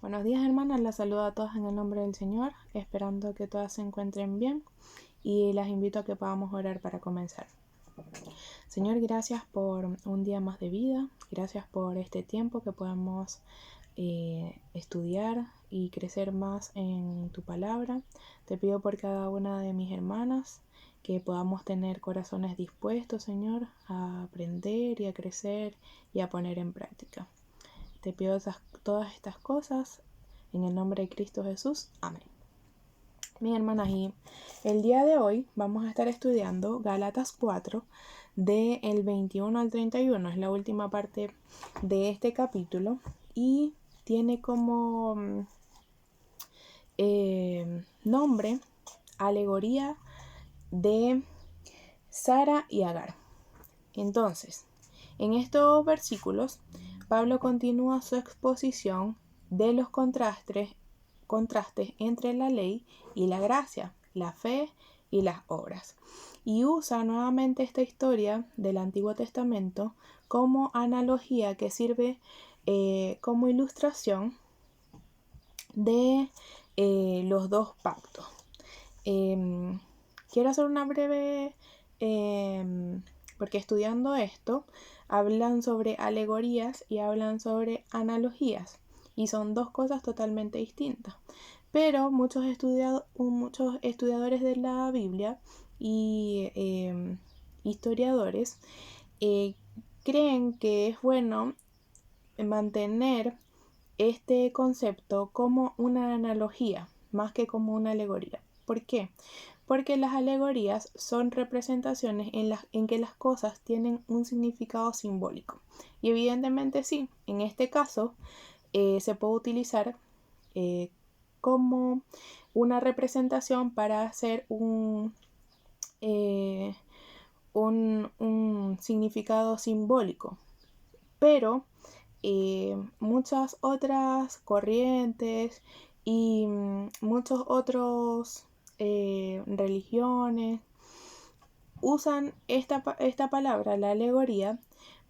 Buenos días, hermanas, las saludo a todas en el nombre del Señor, esperando que todas se encuentren bien y las invito a que podamos orar para comenzar. Señor, gracias por un día más de vida, gracias por este tiempo que podamos estudiar y crecer más en tu palabra. Te pido por cada una de mis hermanas que podamos tener corazones dispuestos, Señor, a aprender y a crecer y a poner en práctica. Te pido todas estas cosas en el nombre de Cristo Jesús. Amén. Mis hermanas, y el día de hoy vamos a estar estudiando Gálatas 4 del 21 al 31. Es la última parte de este capítulo y tiene como nombre alegoría de Sara y Agar. Entonces, en estos versículos, Pablo continúa su exposición de los contrastes entre la ley y la gracia, la fe y las obras. Y usa nuevamente esta historia del Antiguo Testamento como analogía que sirve como ilustración de los dos pactos. Quiero hacer una breve... porque estudiando esto, hablan sobre alegorías y hablan sobre analogías. Y son dos cosas totalmente distintas. Pero muchos estudiadores de la Biblia y historiadores creen que es bueno mantener este concepto como una analogía, más que como una alegoría. ¿Por qué? Porque las alegorías son representaciones en que las cosas tienen un significado simbólico. Y evidentemente sí, en este caso se puede utilizar como una representación para hacer un significado simbólico. Pero muchas otras corrientes y muchos otros religiones usan esta palabra, la alegoría,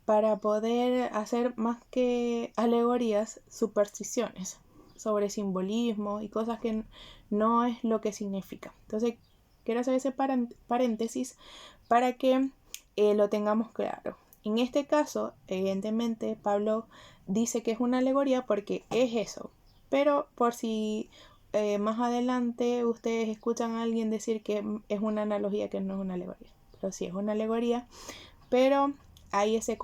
para poder hacer más que alegorías, supersticiones sobre simbolismo y cosas que no es lo que significa. Entonces, quiero hacer ese paréntesis para que lo tengamos claro. En este caso, evidentemente, Pablo dice que es una alegoría porque es eso. Pero por si más adelante ustedes escuchan a alguien decir que es una analogía, que no es una alegoría. Pero sí es una alegoría. Pero hay ese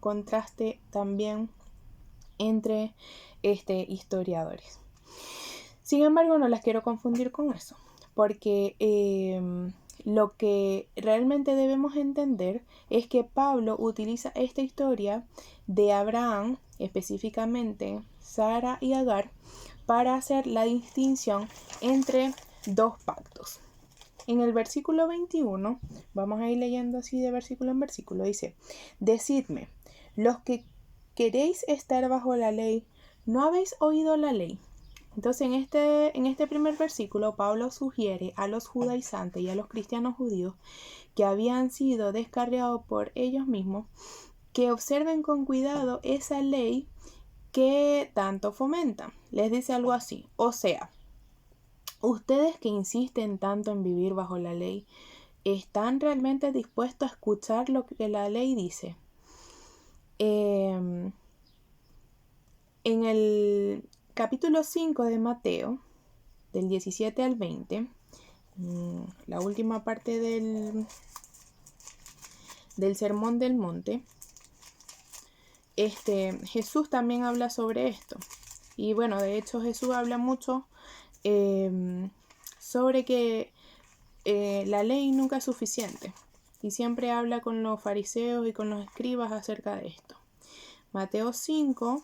contraste también entre historiadores. Sin embargo, no las quiero confundir con eso. Porque lo que realmente debemos entender es que Pablo utiliza esta historia de Abraham, específicamente Sara y Agar, para hacer la distinción entre dos pactos. En el versículo 21, vamos a ir leyendo así de versículo en versículo, dice: decidme, los que queréis estar bajo la ley, ¿no habéis oído la ley? Entonces, en este primer versículo, Pablo sugiere a los judaizantes y a los cristianos judíos que habían sido descarriados por ellos mismos que observen con cuidado esa ley que tanto fomentan. Les dice algo así: o sea, ustedes que insisten tanto en vivir bajo la ley, ¿están realmente dispuestos a escuchar lo que la ley dice? En el capítulo 5 de Mateo, del 17 al 20, la última parte del Sermón del Monte, Jesús también habla sobre esto. Y bueno, de hecho Jesús habla mucho sobre que la ley nunca es suficiente. Y siempre habla con los fariseos y con los escribas acerca de esto. Mateo 5,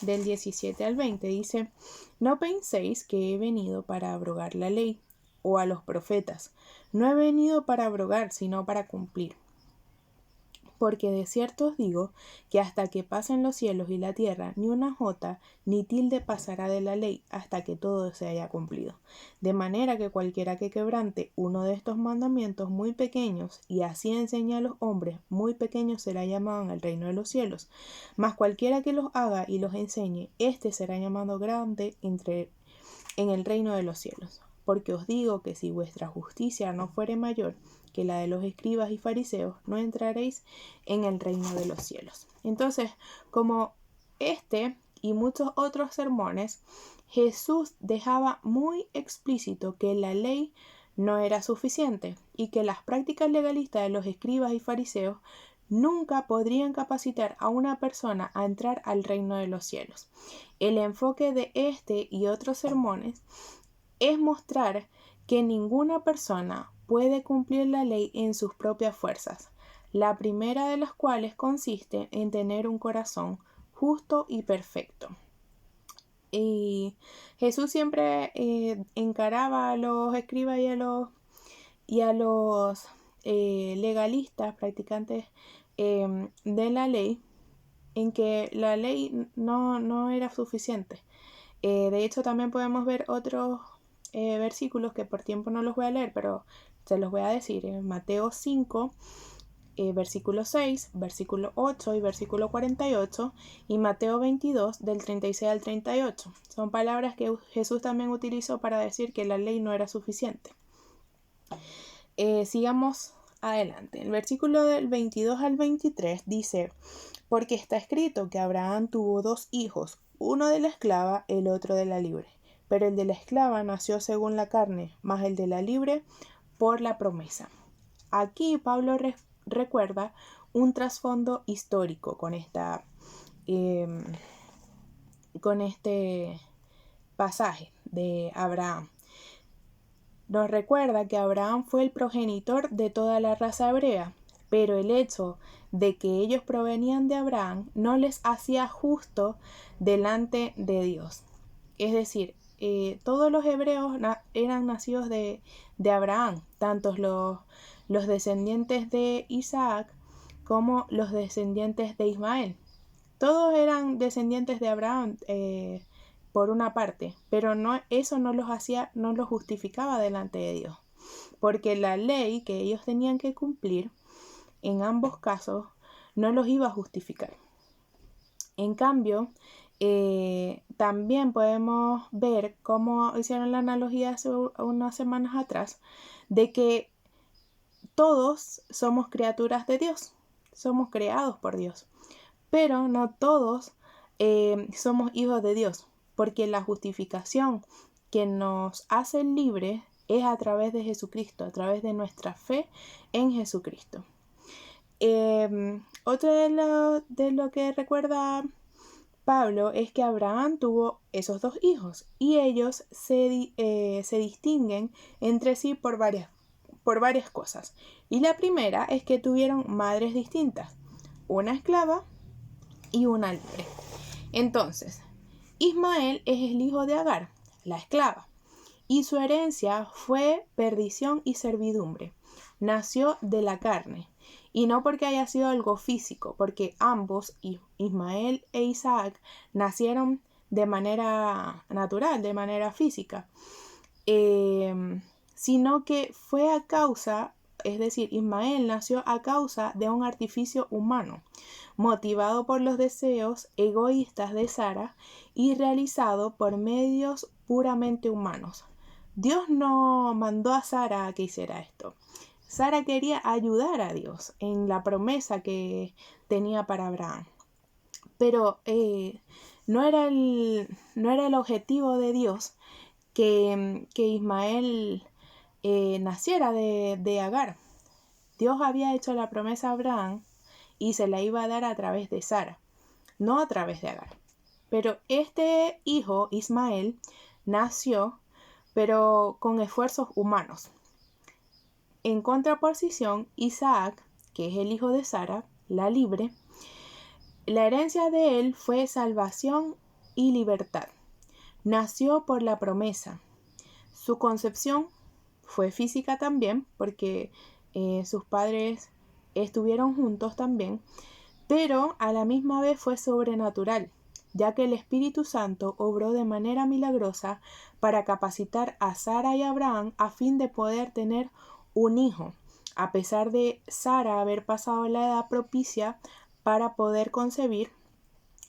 del 17 al 20, dice: no penséis que he venido para abrogar la ley o a los profetas. No he venido para abrogar, sino para cumplir. Porque de cierto os digo que hasta que pasen los cielos y la tierra, ni una jota ni tilde pasará de la ley hasta que todo se haya cumplido. De manera que cualquiera que quebrante uno de estos mandamientos muy pequeños y así enseñe a los hombres, muy pequeños será llamado en el reino de los cielos. Mas cualquiera que los haga y los enseñe, éste será llamado grande en el reino de los cielos. Porque os digo que si vuestra justicia no fuere mayor que la de los escribas y fariseos, no entraréis en el reino de los cielos. Entonces, como este y muchos otros sermones, Jesús dejaba muy explícito que la ley no era suficiente y que las prácticas legalistas de los escribas y fariseos nunca podrían capacitar a una persona a entrar al reino de los cielos. El enfoque de este y otros sermones es mostrar que ninguna persona puede cumplir la ley en sus propias fuerzas, la primera de las cuales consiste en tener un corazón justo y perfecto. Y Jesús siempre encaraba a los escribas y a los legalistas, practicantes de la ley, en que la ley no era suficiente. De hecho, también podemos ver otros versículos que por tiempo no los voy a leer, pero se los voy a decir. Mateo 5, versículo 6, versículo 8 y versículo 48, y Mateo 22, del 36 al 38. Son palabras que Jesús también utilizó para decir que la ley no era suficiente. Sigamos adelante. El versículo del 22 al 23 dice: porque está escrito que Abraham tuvo 2 hijos, uno de la esclava, el otro de la libre. Pero el de la esclava nació según la carne, mas el de la libre por la promesa. Aquí Pablo recuerda un trasfondo histórico con este pasaje de Abraham. Nos recuerda que Abraham fue el progenitor de toda la raza hebrea, pero el hecho de que ellos provenían de Abraham no les hacía justo delante de Dios. Es decir, todos los hebreos eran nacidos de Abraham, tanto los descendientes de Isaac como los descendientes de Ismael. Todos eran descendientes de Abraham por una parte, pero eso no los justificaba delante de Dios, porque la ley que ellos tenían que cumplir en ambos casos no los iba a justificar. En cambio, también podemos ver cómo hicieron la analogía hace unas semanas atrás, de que todos somos criaturas de Dios, somos creados por Dios, pero no todos somos hijos de Dios, porque la justificación que nos hace libres es a través de Jesucristo, a través de nuestra fe en Jesucristo. Otro de lo que recuerda Pablo es que Abraham tuvo esos 2 hijos y ellos se distinguen entre sí por varias cosas. Y la primera es que tuvieron madres distintas, una esclava y una libre. Entonces, Ismael es el hijo de Agar, la esclava, y su herencia fue perdición y servidumbre. Nació de la carne, y no porque haya sido algo físico, porque ambos, Ismael e Isaac, nacieron de manera natural, de manera física, sino que fue a causa, es decir, Ismael nació a causa de un artificio humano, motivado por los deseos egoístas de Sara y realizado por medios puramente humanos. Dios no mandó a Sara a que hiciera esto. Sara quería ayudar a Dios en la promesa que tenía para Abraham. Pero no era el objetivo de Dios que Ismael naciera de Agar. Dios había hecho la promesa a Abraham y se la iba a dar a través de Sara, no a través de Agar. Pero este hijo, Ismael, nació, pero con esfuerzos humanos. En contraposición, Isaac, que es el hijo de Sara, la libre, la herencia de él fue salvación y libertad. Nació por la promesa. Su concepción fue física también, porque sus padres estuvieron juntos también, pero a la misma vez fue sobrenatural, ya que el Espíritu Santo obró de manera milagrosa para capacitar a Sara y Abraham a fin de poder tener un hijo, a pesar de Sara haber pasado la edad propicia para poder concebir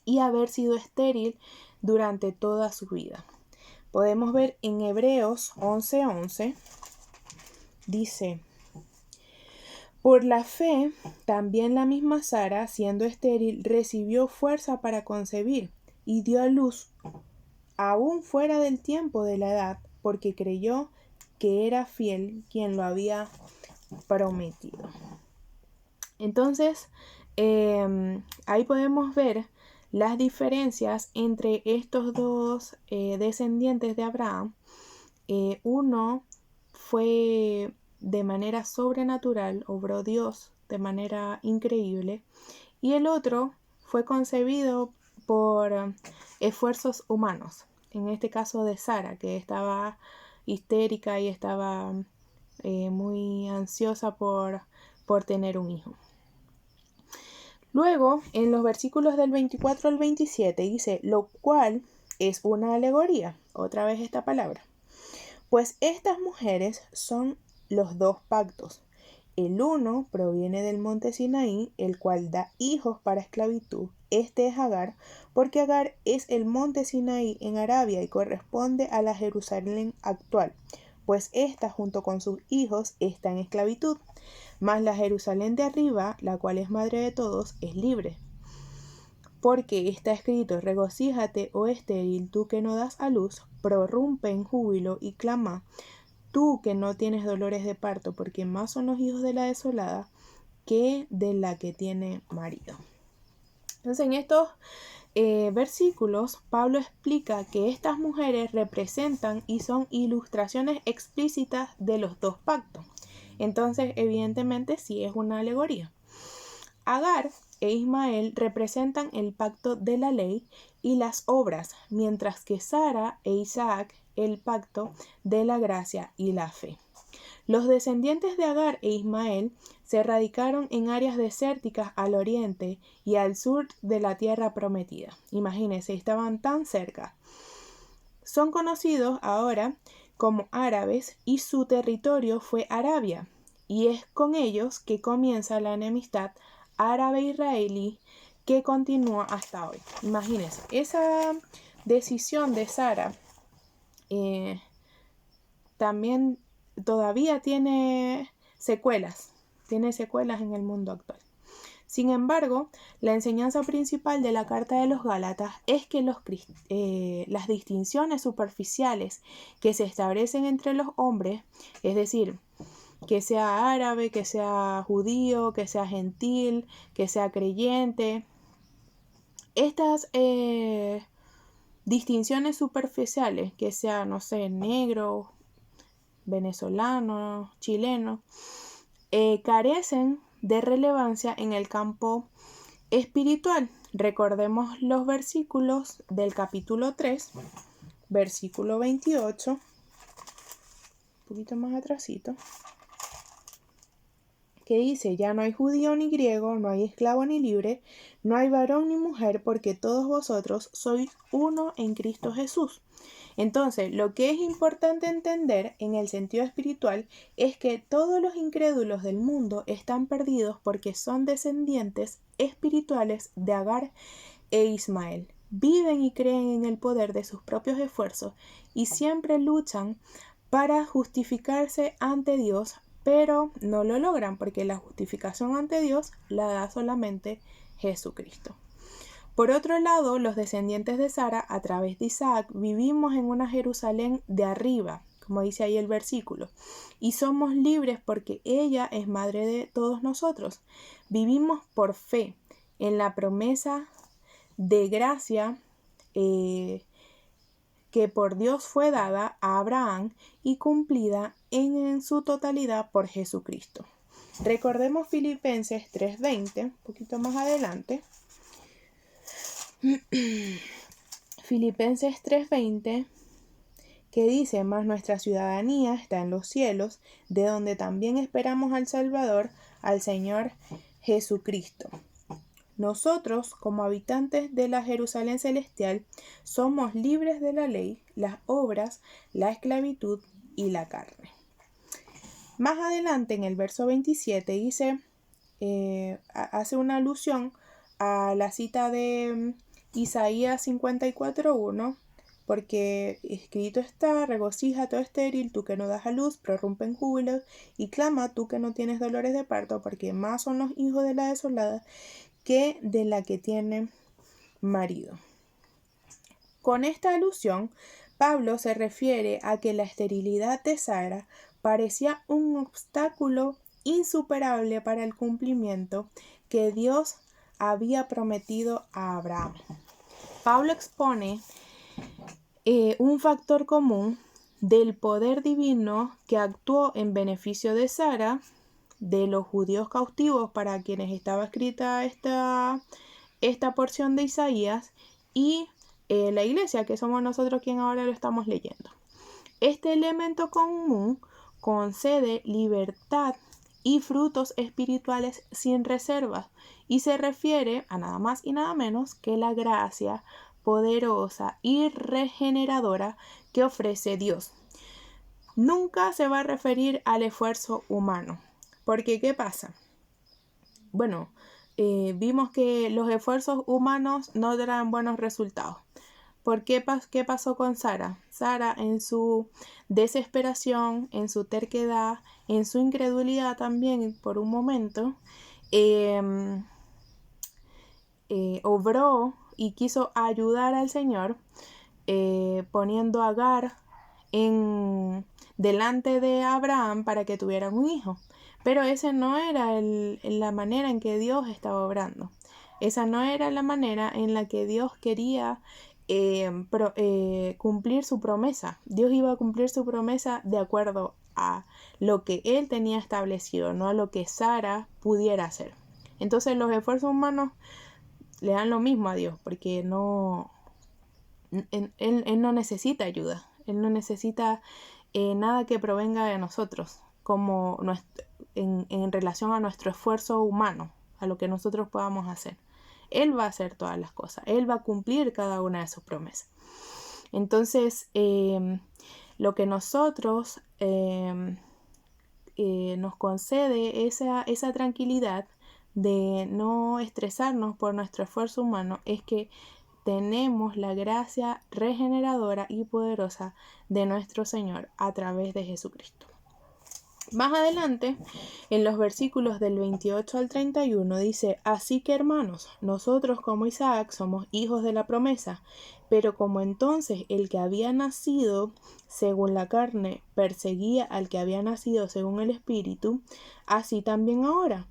y haber sido estéril durante toda su vida. Podemos ver en Hebreos 11:11, dice: por la fe, también la misma Sara, siendo estéril, recibió fuerza para concebir y dio a luz aún fuera del tiempo de la edad, porque creyó que era fiel quien lo había prometido. Entonces, ahí podemos ver las diferencias entre estos dos descendientes de Abraham. Uno fue de manera sobrenatural, obró Dios de manera increíble, y el otro fue concebido por esfuerzos humanos, en este caso de Sara, que estaba histérica y estaba muy ansiosa por tener un hijo. Luego, en los versículos del 24 al 27 dice, lo cual es una alegoría, otra vez esta palabra. Pues estas mujeres son los dos pactos. El uno proviene del monte Sinaí, el cual da hijos para esclavitud. Este es Agar, porque Agar es el monte Sinaí en Arabia y corresponde a la Jerusalén actual, pues ésta junto con sus hijos está en esclavitud. Mas la Jerusalén de arriba, la cual es madre de todos, es libre. Porque está escrito, regocíjate, oh estéril, tú que no das a luz, prorrumpe en júbilo y clama, tú que no tienes dolores de parto, porque más son los hijos de la desolada que de la que tiene marido. Entonces, en estos versículos, Pablo explica que estas mujeres representan y son ilustraciones explícitas de los dos pactos. Entonces, evidentemente, sí es una alegoría. Agar e Ismael representan el pacto de la ley y las obras, mientras que Sara e Isaac el pacto de la gracia y la fe. Los descendientes de Agar e Ismael se radicaron en áreas desérticas al oriente y al sur de la tierra prometida. Imagínense, estaban tan cerca. Son conocidos ahora como árabes y su territorio fue Arabia, y es con ellos que comienza la enemistad árabe-israelí que continúa hasta hoy. Imagínense, esa decisión de Sara también todavía tiene secuelas en el mundo actual. Sin embargo, la enseñanza principal de la Carta de los Gálatas es que las distinciones superficiales que se establecen entre los hombres, es decir, que sea árabe, que sea judío, que sea gentil, que sea creyente, estas distinciones superficiales, que sea, no sé, negro, venezolano, chileno, carecen de relevancia en el campo espiritual. Recordemos los versículos del capítulo 3, versículo 28, un poquito más atrasito, que dice, ya no hay judío ni griego, no hay esclavo ni libre, no hay varón ni mujer, porque todos vosotros sois uno en Cristo Jesús. Entonces, lo que es importante entender en el sentido espiritual es que todos los incrédulos del mundo están perdidos porque son descendientes espirituales de Agar e Ismael. Viven y creen en el poder de sus propios esfuerzos y siempre luchan para justificarse ante Dios, pero no lo logran porque la justificación ante Dios la da solamente Jesucristo. Por otro lado, los descendientes de Sara, a través de Isaac, vivimos en una Jerusalén de arriba, como dice ahí el versículo, y somos libres porque ella es madre de todos nosotros. Vivimos por fe en la promesa de gracia que por Dios fue dada a Abraham y cumplida en su totalidad por Jesucristo. Recordemos Filipenses 3:20, un poquito más adelante. Filipenses 3:20, que dice, mas nuestra ciudadanía está en los cielos, de donde también esperamos al Salvador, al Señor Jesucristo. Nosotros, como habitantes de la Jerusalén celestial, somos libres de la ley, las obras, la esclavitud y la carne. Más adelante, en el verso 27, dice, hace una alusión a la cita de Isaías 54:1, porque escrito está: regocíjate, oh estéril, tú que no das a luz, prorrumpe en júbilo, y clama, tú que no tienes dolores de parto, porque más son los hijos de la desolada que de la que tiene marido. Con esta alusión, Pablo se refiere a que la esterilidad de Sara parecía un obstáculo insuperable para el cumplimiento que Dios había prometido a Abraham. Pablo expone un factor común del poder divino que actuó en beneficio de Sara, de los judíos cautivos para quienes estaba escrita esta porción de Isaías, y la iglesia, que somos nosotros quien ahora lo estamos leyendo. Este elemento común concede libertad y frutos espirituales sin reservas, y se refiere a nada más y nada menos que la gracia poderosa y regeneradora que ofrece Dios. Nunca se va a referir al esfuerzo humano. Porque, ¿qué pasa? Bueno, vimos que los esfuerzos humanos no darán buenos resultados. ¿Qué pasó con Sara? Sara, en su desesperación, en su terquedad, en su incredulidad también por un momento, obró y quiso ayudar al Señor, poniendo a Agar delante de Abraham para que tuvieran un hijo. Pero esa no era la manera en que Dios estaba obrando. Esa no era la manera en la que Dios quería cumplir su promesa. Dios iba a cumplir su promesa de acuerdo a lo que Él tenía establecido, no a lo que Sara pudiera hacer. Entonces los esfuerzos humanos le dan lo mismo a Dios, porque Él no necesita ayuda. Él no necesita nada que provenga de nosotros, como en relación a nuestro esfuerzo humano, a lo que nosotros podamos hacer. Él va a hacer todas las cosas. Él va a cumplir cada una de sus promesas. Entonces, lo que nosotros nos concede esa tranquilidad de no estresarnos por nuestro esfuerzo humano es que tenemos la gracia regeneradora y poderosa de nuestro Señor a través de Jesucristo. Más adelante, en los versículos del 28 al 31, dice: así que, hermanos, nosotros como Isaac somos hijos de la promesa, pero como entonces el que había nacido según la carne perseguía al que había nacido según el Espíritu, así también ahora.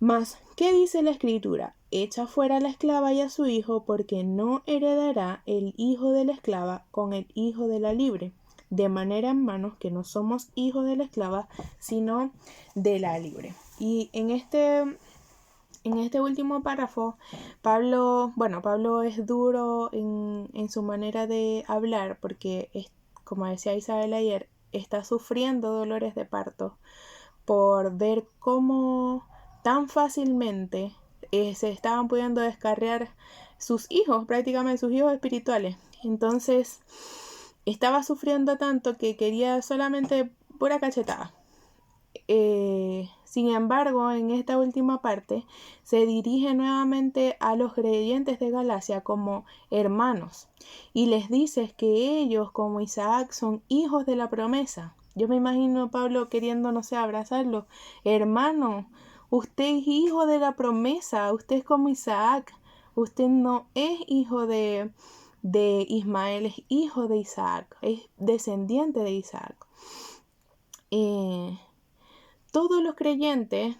Mas, ¿qué dice la Escritura? Echa fuera a la esclava y a su hijo, porque no heredará el hijo de la esclava con el hijo de la libre. De manera, hermanos, que no somos hijos de la esclava, sino de la libre. Y en este último párrafo, Pablo es duro en su manera de hablar, porque, como decía Isabel ayer, está sufriendo dolores de parto por ver cómo tan fácilmente se estaban pudiendo descarriar sus hijos, prácticamente sus hijos espirituales. Entonces estaba sufriendo tanto que quería solamente pura cachetada. Sin embargo, en esta última parte se dirige nuevamente a los creyentes de Galacia como hermanos y les dice que ellos, como Isaac, son hijos de la promesa. Yo me imagino a Pablo queriendo, no sé, abrazarlo. Hermano, usted es hijo de la promesa, usted es como Isaac. Usted no es hijo de Ismael, es hijo de Isaac, es descendiente de Isaac. Todos los creyentes,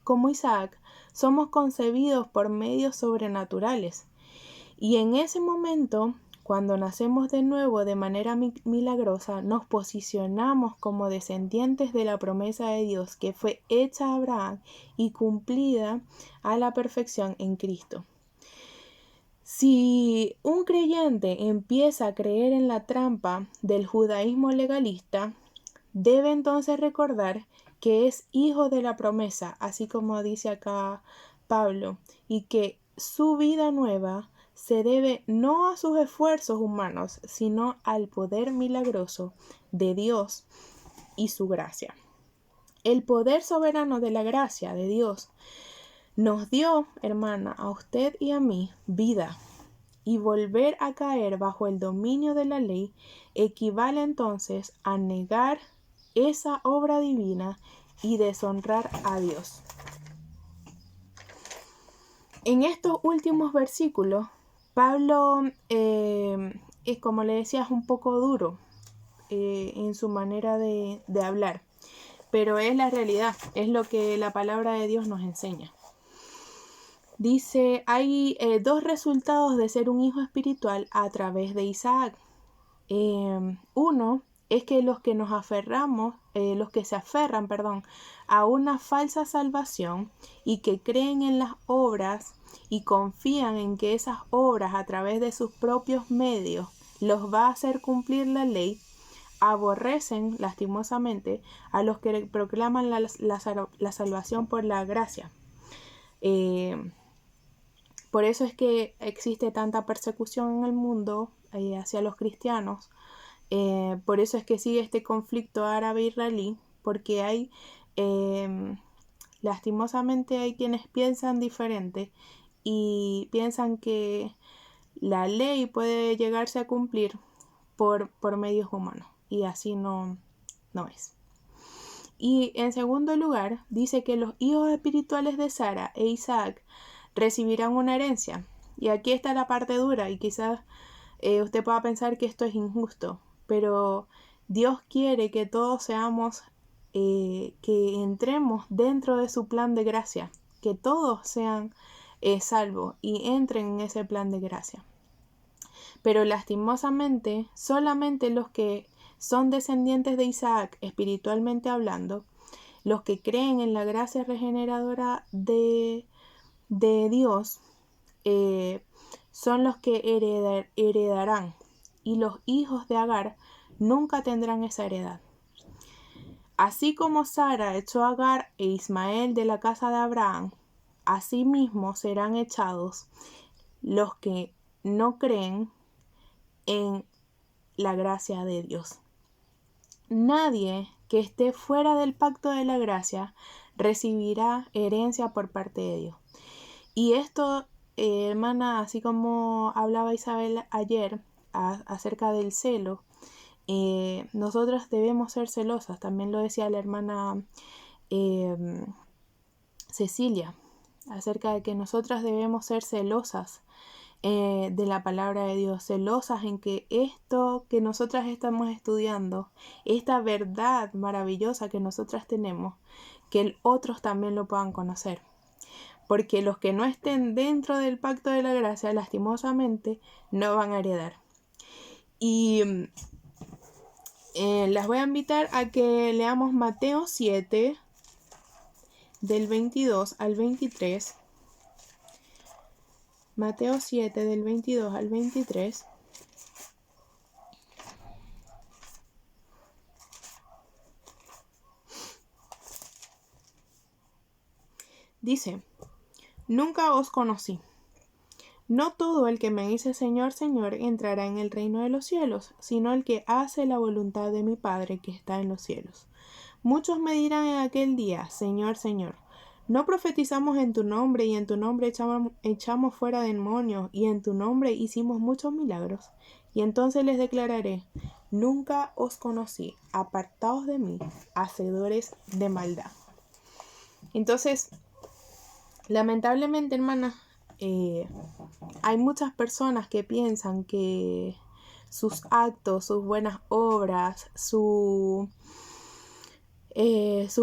como Isaac, somos concebidos por medios sobrenaturales. Y en ese momento, cuando nacemos de nuevo de manera milagrosa, nos posicionamos como descendientes de la promesa de Dios que fue hecha a Abraham y cumplida a la perfección en Cristo. Si un creyente empieza a creer en la trampa del judaísmo legalista, debe entonces recordar que es hijo de la promesa, así como dice acá Pablo, y que su vida nueva se debe no a sus esfuerzos humanos, sino al poder milagroso de Dios y su gracia. El poder soberano de la gracia de Dios nos dio, hermana, a usted y a mí, vida. Y volver a caer bajo el dominio de la ley equivale entonces a negar esa obra divina y deshonrar a Dios. En estos últimos versículos, Pablo, como le decía, es un poco duro en su manera de hablar, pero es la realidad, es lo que la palabra de Dios nos enseña. Dice, hay dos resultados de ser un hijo espiritual a través de Isaac. Uno es que los que se aferran, a una falsa salvación y que creen en las obras y confían en que esas obras a través de sus propios medios los va a hacer cumplir la ley, aborrecen lastimosamente a los que proclaman la salvación por la gracia. Por eso es que existe tanta persecución en el mundo hacia los cristianos. Por eso es que sigue este conflicto árabe-israelí, porque hay, lastimosamente, hay quienes piensan diferente y piensan que la ley puede llegarse a cumplir por medios humanos, y así no es. Y en segundo lugar, dice que los hijos espirituales de Sara e Isaac recibirán una herencia. Y aquí está la parte dura, y quizás usted pueda pensar que esto es injusto, pero Dios quiere que todos seamos, que entremos dentro de su plan de gracia, que todos sean salvos y entren en ese plan de gracia. Pero lastimosamente, solamente los que son descendientes de Isaac, espiritualmente hablando, los que creen en la gracia regeneradora de Dios, son los que heredarán, y los hijos de Agar nunca tendrán esa heredad. Así como Sara echó a Agar e Ismael de la casa de Abraham, asimismo serán echados los que no creen en la gracia de Dios. Nadie que esté fuera del pacto de la gracia recibirá herencia por parte de Dios. Y esto, hermana, así como hablaba Isabel ayer acerca del celo, nosotras debemos ser celosas. También lo decía la hermana Cecilia, acerca de que nosotras debemos ser celosas de la palabra de Dios, celosas en que esto que nosotras estamos estudiando, esta verdad maravillosa que nosotras tenemos, que otros también lo puedan conocer. Porque los que no estén dentro del pacto de la gracia, lastimosamente, no van a heredar. Y las voy a invitar a que leamos Mateo 7, del 22 al 23. Mateo 7, del 22 al 23. Dice, nunca os conocí. No todo el que me dice Señor, Señor, entrará en el reino de los cielos, sino el que hace la voluntad de mi Padre que está en los cielos. Muchos me dirán en aquel día, Señor, Señor, ¿no profetizamos en tu nombre, y en tu nombre echamos fuera demonios, y en tu nombre hicimos muchos milagros? Y entonces les declararé, nunca os conocí, apartaos de mí, hacedores de maldad. Entonces, lamentablemente, hermana, hay muchas personas que piensan que sus actos, sus buenas obras, sus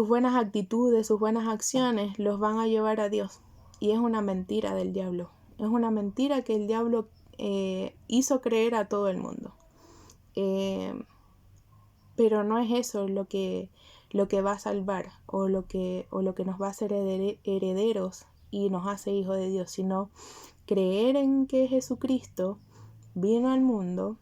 buenas actitudes, sus buenas acciones los van a llevar a Dios. Y es una mentira del diablo. Es una mentira que el diablo hizo creer a todo el mundo. Pero no es eso lo que va a salvar o lo que nos va a hacer herederos y nos hace hijos de Dios, sino creer en que Jesucristo vino al mundo,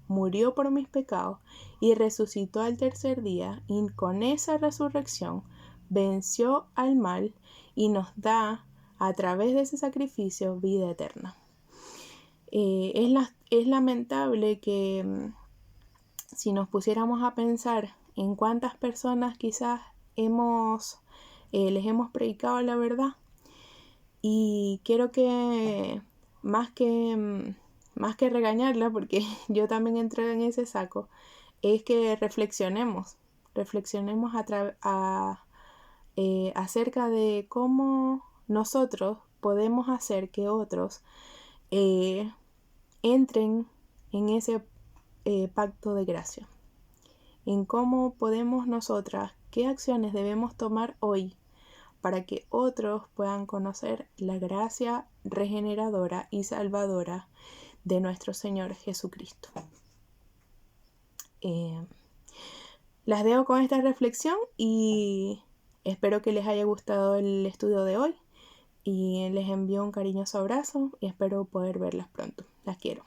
murió por mis pecados y resucitó al tercer día, y con esa resurrección venció al mal y nos da a través de ese sacrificio vida eterna. Es lamentable que si nos pusiéramos a pensar en cuántas personas quizás les hemos predicado la verdad, y quiero que más que regañarla, porque yo también entré en ese saco, es que reflexionemos acerca de cómo nosotros podemos hacer que otros entren en ese pacto de gracia, en cómo podemos nosotras, qué acciones debemos tomar hoy para que otros puedan conocer la gracia regeneradora y salvadora de nuestro Señor Jesucristo. Las dejo con esta reflexión y espero que les haya gustado el estudio de hoy, y les envío un cariñoso abrazo y espero poder verlas pronto. Las quiero.